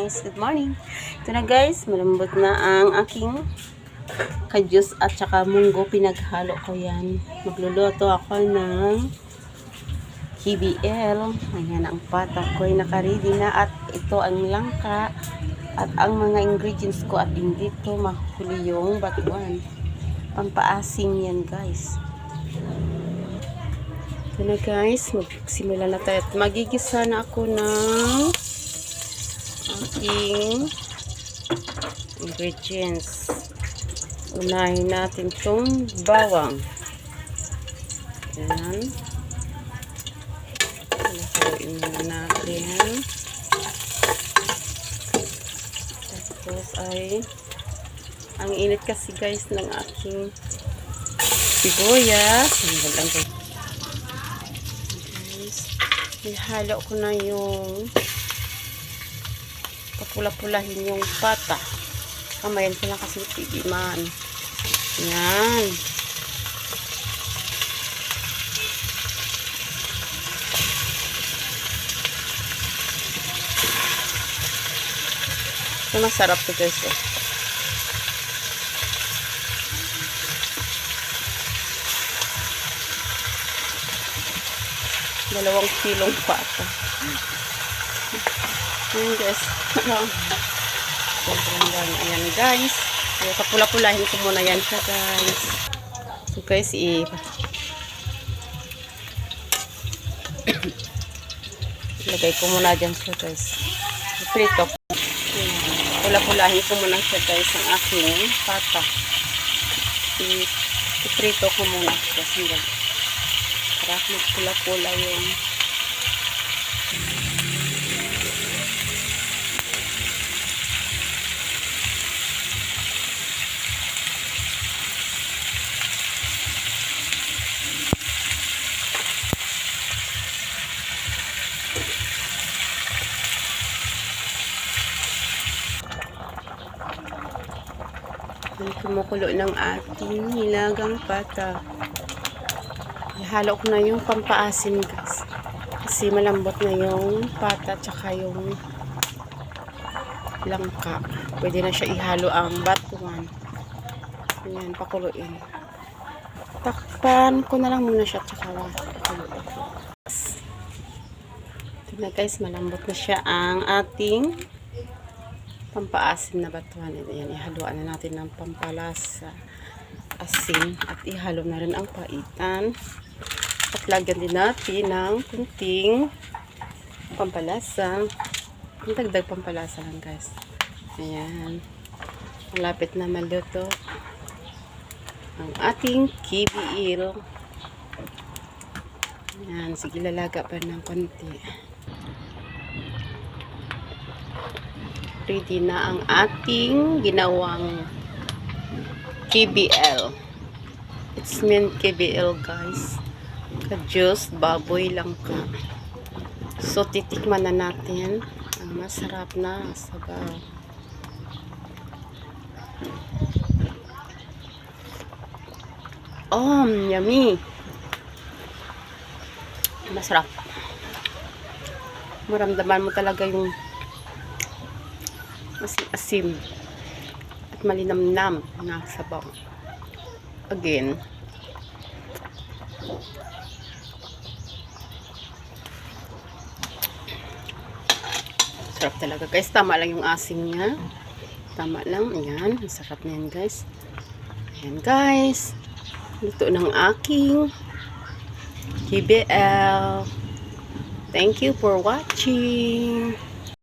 guys, good morning. Ito na guys, malambot na ang aking kajus at saka munggo. Pinaghalo ko yan. Magluluto ako ng KBL. Ayan ang pata ko ay nakaready na at ito ang langka at ang mga ingredients ko at hindi to mahuli yung batuan. Pampaasim yan guys. Ito na guys, magsimula na tayo at magigisa na ako ng aking ingredients. Unahin natin itong bawang. Ayan. Haluin muna natin. Tapos ay ang init kasi guys ng aking sibuyas. Ang lang guys. Ihalo ko na yung papula-pulahin yung pata. Kamayan ko lang kasi tigiman. Yan. Ito masarap to guys. Eh. Dalawang kilong pata. Ayan guys. Ayan guys. Papula-pulahin ko muna yan siya guys. So guys, ilagay ko muna dyan siya guys. Prito. Pula-pulahin ko muna siya guys ang aking pata. Iprito ko muna siya. Para magpula-pula yung kumukulo ng ating nilagang pata. Ihalo ko na yung pampaasim guys. Kasi malambot na yung pata tsaka yung langka. Pwede na siya ihalo ang batuan. Ayan, pakuluin. Takpan ko na lang muna siya tsaka pakuluin. Ito na guys, malambot na siya ang ating pampaasim na batuan. Ayan, ihaluan na natin ng pampalasa, asin, at ihalo na rin ang paitan. At lagyan din natin ng kunting pampalasa. Dagdag pampalasa lang guys. Ayan. Malapit na maluto ang ating KBL. Ayan. Sige, lalaga pa ng konti. Ready na ang ating ginawang KBL. It's meant KBL guys. Kajus, baboy langka. So titikman na natin ang masarap na sabaw. Oh, yummy. Masarap. Maramdaman mo talaga yung asim at malinamnam na sabaw. Again, sarap talaga guys. Tama lang yung asim niya. Tama lang. Ayan. Masarap na yan guys. Ayan guys. Luto ng aking KBL. Thank you for watching.